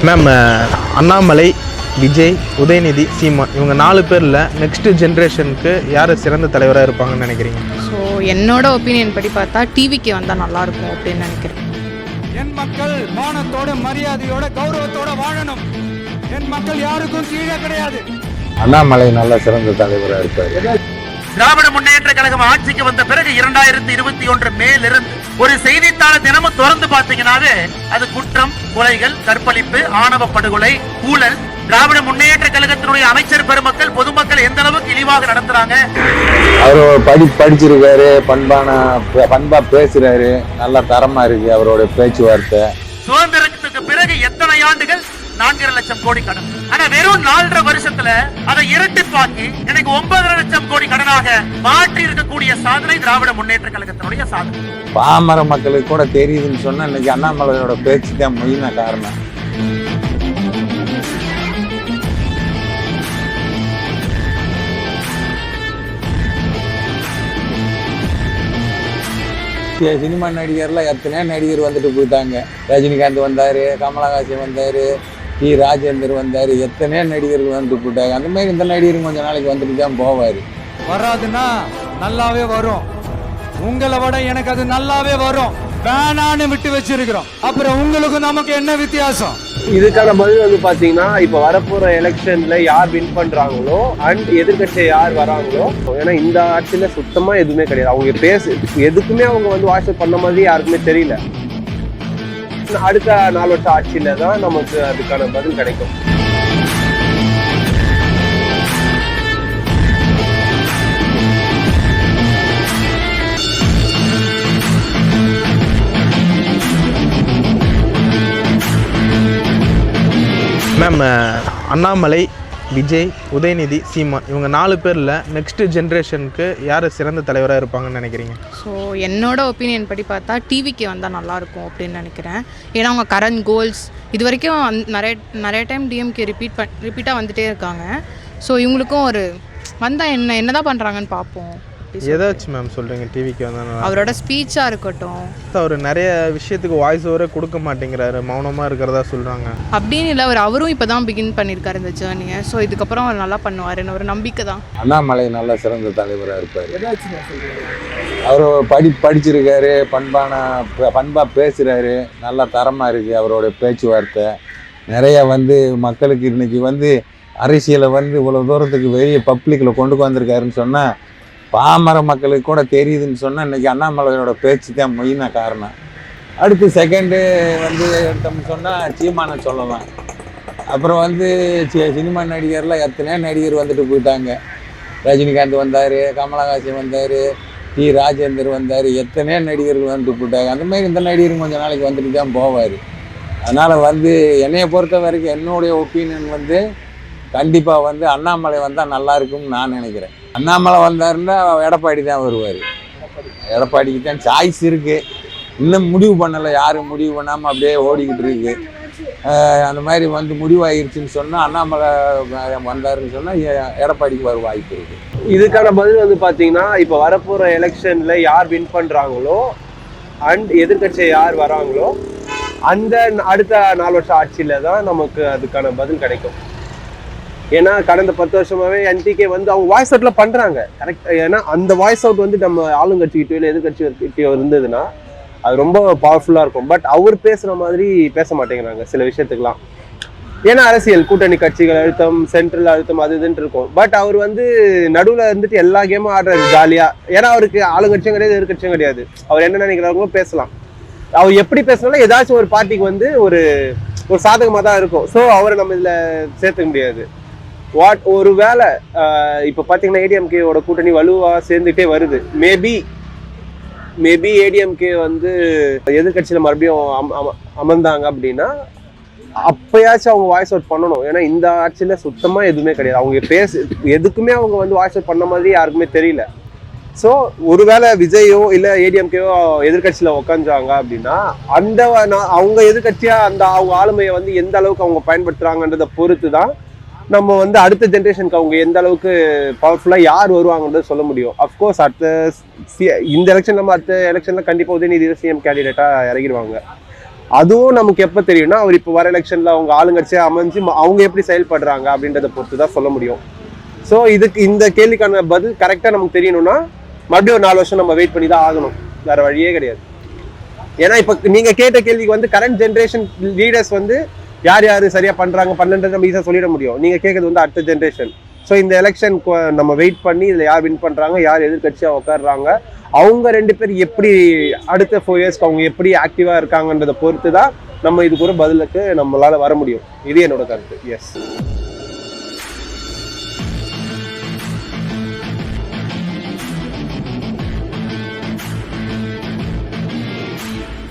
Ma'am Annamalai, Vijay, Udhayanidhi, சீமான் இவங்க 4 பேரில் next ஜென்ரேஷனுக்கு யார் சிறந்த தலைவராக இருப்பாங்கன்னு நினைக்கிறீங்க? ஸோ என்னோட ஒப்பீனியன் படி பார்த்தா டிவிக்கு வந்தால் நல்லாயிருக்கும் அப்படின்னு நினைக்கிறேன். என் மக்கள் மானத்தோட மரியாதையோட கௌரவத்தோட வாழணும். என் மக்கள் யாருக்கும் கீழே கிடையாது. அண்ணாமலை நல்ல சிறந்த தலைவராக இருப்பார். திராவிட முன்னேற்ற கழகம் ஆட்சிக்கு வந்த பிறகு 2021 மேலிருந்து ஒரு செய்தித்தாள தினமும் திறந்து பார்த்தீங்கன்னாவே அது குற்றம், கொலைகள், கற்பழிப்பு, ஆணவ படுகொலை, ஊழல். திராவிட முன்னேற்ற கழகத்தினுடைய அமைச்சர் பெருமக்கள் பொதுமக்கள் எந்த அளவுக்கு இழிவாக நடத்துறாங்க. அவர் படிச்சிருக்காரு, பண்பா பேசுறாரு, நல்ல தரமா இருக்கு அவரோட பேச்சுவார்த்தை. சுதந்திரத்துக்கு பிறகு எத்தனை ஆண்டுகள்? 4.5 லட்சம் கோடி கடன். ஆனா வெறும் 4.5 வருஷத்துல அதை இரட்டிப்பாக்கி எனக்கு 9.5 லட்சம் கோடி கடனாக மாற்றி இருக்கக்கூடிய சாதனை திராவிட முன்னேற்ற கழகத்தினுடைய சாதனை. பாமர மக்களுக்கு கூட தெரியுதுன்னு சொன்னா இன்னைக்கு அண்ணாமலையோட பேச்சு தான் மெயினா காரணம். சினிமா நடிகர்லாம் எத்தனையோ நடிகர் வந்துட்டு போயிட்டாங்க. ரஜினிகாந்த் வந்தாரு, கமலஹாசன் வந்தாரு, டி ராஜேந்தர் வந்தாரு, எத்தனையோ நடிகர்கள் வந்துட்டு போயிட்டாங்க. அந்த மாதிரி இந்த நடிகரும் கொஞ்ச நாளைக்கு வந்துட்டு தான் போவாரு. வராதுன்னா நல்லாவே வரும். உங்களை விட எனக்கு அது நல்லாவே வரும். வேணான்னு விட்டு வச்சிருக்கிறோம். அப்புறம் உங்களுக்கு நமக்கு என்ன வித்தியாசம்? இதுக்கான பதில் வந்து பாத்தீங்கன்னா இப்ப வரப்போற எலெக்ஷன்ல யார் வின் பண்றாங்களோ அண்ட் எதிர்கட்சி யார் வராங்களோ, ஏன்னா இந்த ஆட்சியில சுத்தமா எதுவுமே கிடையாது. அவங்க எதுக்குமே அவங்க வந்து வாட்ஸ்அப் பண்ண மாதிரி யாருக்குமே தெரியல. அடுத்த 4 வருஷம் ஆட்சியில தான் நமக்கு அதுக்கான பதில் கிடைக்கும். மேம் அண்ணாமலை, விஜய், உதயநிதி, சீமான் இவங்க 4 பேரில் நெக்ஸ்ட் ஜென்ரேஷனுக்கு யார் சிறந்த தலைவராக இருப்பாங்கன்னு நினைக்கிறீங்க? ஸோ என்னோட ஒப்பீனியன் படி பார்த்தா டிவிக்கு வந்தால் நல்லாயிருக்கும் அப்படின்னு நினைக்கிறேன். ஏன்னா அவங்க கரண்ட் கோல்ஸ் இது வரைக்கும் நிறைய டைம் டிஎம்கே ரிப்பீட்டாக வந்துகிட்டே இருக்காங்க. ஸோ இவங்களுக்கும் ஒரு வந்தால் என்ன தான் பண்ணுறாங்கன்னு பார்ப்போம். ஏதாச்சும் மேம் சொல்கிறீங்க டிவிக்கு வந்தால்? அவரோட ஸ்பீச்சாக இருக்கட்டும், அவர் நிறைய விஷயத்துக்கு வாய்ஸ் ஓவரே கொடுக்க மாட்டேங்கிறாரு, மௌனமாக இருக்கிறதா சொல்கிறாங்க. அப்படின்னு இல்லை, அவரும் இப்போ தான் பிகின் பண்ணியிருக்காரு இந்த ஜேர்னியை. ஸோ இதுக்கப்புறம் அவர் நல்லா பண்ணுவாருன்னு ஒரு நம்பிக்கை தான். அண்ணாமலை நல்ல சிறந்த தலைவராக இருப்பார். அவர் படிச்சிருக்காரு, பண்பா பேசுறாரு, நல்ல தரமா இருக்கு அவரோட பேச்சுவார்த்தை. நிறைய வந்து மக்களுக்கு இன்னைக்கு அரசியலை இவ்வளவு தூரத்துக்கு வெளியே பப்ளிக்கில் கொண்டு வந்திருக்காருன்னு சொன்னா பாமர மக்களுக்கு கூட தெரியுதுன்னு சொன்னால் இன்றைக்கி அண்ணாமலையோட பேச்சு தான் மெயினாக காரணம். அடுத்து செகண்டு எடுத்தோம்னு சொன்னால் சீமானை சொல்லலாம். அப்புறம் சினிமா நடிகர்லாம் எத்தனையோ நடிகர் வந்துட்டு போயிட்டாங்க. ரஜினிகாந்த் வந்தார், கமலஹாசன் வந்தார், டி ராஜேந்தர் வந்தார், எத்தனையோ நடிகர்கள் வந்துட்டு போயிட்டாங்க. அந்த மாதிரி இந்த நடிகரும் கொஞ்சம் நாளைக்கு வந்துட்டு தான் போவார். அதனால் என்னையை பொறுத்த வரைக்கும் என்னுடைய ஒப்பீனியன் கண்டிப்பாக அண்ணாமலை வந்தால் நல்லா இருக்கும்னு நான் நினைக்கிறேன். அண்ணாமலை வந்தாருன்னா எடப்பாடி தான் வருவார். எடப்பாடிக்கு தான் சாய்ஸ் இருக்குது. இன்னும் முடிவு பண்ணலை, யாரும் முடிவு பண்ணாமல் அப்படியே ஓடிக்கிட்டு இருக்கு. அந்த மாதிரி முடிவாயிருச்சுன்னு சொன்னால் அண்ணாமலை வந்தாருன்னு சொன்னால் எடப்பாடிக்கு வர வாய்ப்பு இருக்குது. இதுக்கான பதில் வந்து பார்த்தீங்கன்னா இப்போ வரப்போகிற எலெக்ஷனில் யார் வின் பண்ணுறாங்களோ அண்ட் எதிர்கட்சி யார் வராங்களோ அந்த அடுத்த 4 வருஷம் ஆட்சியில தான் நமக்கு அதுக்கான பதில் கிடைக்கும். ஏன்னா கடந்த 10 வருஷமாவே என்டிகே அவங்க வாய்ஸ் அவுட்ல பண்றாங்க கரெக்ட். ஏன்னா அந்த வாய்ஸ் அவுட் நம்ம ஆளுங்கட்சிக்கிட்டோ இல்லை எதிர்கட்சிகிட்டயோ இருந்ததுன்னா அது ரொம்ப பவர்ஃபுல்லா இருக்கும். பட் அவர் பேசுற மாதிரி பேச மாட்டேங்கிறாங்க சில விஷயத்துக்குலாம். ஏன்னா அரசியல் கூட்டணி கட்சிகள் அழுத்தம், சென்ட்ரல் அழுத்தம், அது இதுன்னு இருக்கும். பட் அவர் நடுவில் எல்லா கேமும் ஆடுறாரு ஜாலியா. ஏன்னா அவருக்கு ஆளுங்கட்சியும் கிடையாது, எதிர்கட்சியும் கிடையாது. அவர் என்ன நினைக்கிறாங்களோ பேசலாம். அவர் எப்படி பேசினாலும் ஏதாச்சும் ஒரு பார்ட்டிக்கு ஒரு சாதகமாக தான் இருக்கும். ஸோ அவரை நம்ம இதில் சேர்த்துக்க முடியாது. ஒரு வேளை இப்போ பார்த்தீங்கன்னா ஏடிஎம்கேவோட கூட்டணி வலுவாக சேர்ந்துட்டே வருது. மேபி ஏடிஎம்கே எதிர்கட்சியில் மறுபடியும் அமர்ந்தாங்க அப்படின்னா அப்பயாச்சும் அவங்க வாய்ஸ் அவுட் பண்ணணும். ஏன்னா இந்த ஆட்சியில் சுத்தமாக எதுவுமே கிடையாது. அவங்க எதுக்குமே அவங்க வாய்ஸ் அவுட் பண்ண மாதிரி யாருக்குமே தெரியல. ஸோ ஒருவேளை விஜயோ இல்லை ஏடிஎம்கேவோ எதிர்கட்சியில் உட்காந்துறாங்க அப்படின்னா அவங்க எதிர்கட்சியாக அவங்க ஆளுமையை எந்த அளவுக்கு அவங்க பயன்படுத்துகிறாங்கன்றதை பொறுத்து தான் நம்ம அடுத்த ஜென்ரேஷனுக்கு அவங்க எந்த அளவுக்கு பவர்ஃபுல்லாக யார் வருவாங்கன்றதை சொல்ல முடியும். அஃப்கோர்ஸ் இந்த எலெக்ஷன் அடுத்த எலெக்ஷனில் கண்டிப்பாக உதயநிதி சிஎம் கேண்டிடேட்டாக இறங்கிடுவாங்க. அதுவும் நமக்கு எப்போ தெரியும்னா அவர் இப்போ வர எலெக்ஷனில் அவங்க ஆளுங்கட்சியாக அமைஞ்சு அவங்க எப்படி செயல்படுறாங்க அப்படின்றத பொறுத்து தான் சொல்ல முடியும். ஸோ இந்த கேள்விக்கான பதில் கரெக்டாக நமக்கு தெரியணும்னா மறுபடியும் ஒரு 4 வருஷம் நம்ம வெயிட் பண்ணி தான் ஆகணும், வேற வழியே கிடையாது. ஏன்னா இப்போ நீங்கள் கேட்ட கேள்விக்கு வந்து கரண்ட் ஜென்ரேஷன் லீடர்ஸ் வந்து யார் யார் சரியாக பண்ணுறாங்க பண்ணலன்றது நம்ம ஈஸியாக சொல்லிட முடியும். நீங்கள் கேட்குறது வந்து அடுத்த ஜென்ரேஷன். ஸோ இந்த எலெக்ஷன் நம்ம வெயிட் பண்ணி இதில் யார் வின் பண்ணுறாங்க, யார் எதிர்கட்சியாக உட்காடுறாங்க, அவங்க 2 பேர் எப்படி அடுத்த 4 இயர்ஸ்க்கு அவங்க எப்படி ஆக்டிவாக இருக்காங்கன்றதை பொறுத்து தான் நம்ம இதுக்கு ஒரு பதிலுக்கு நம்மளால் வர முடியும். இது என்னோட கருத்து. எஸ்.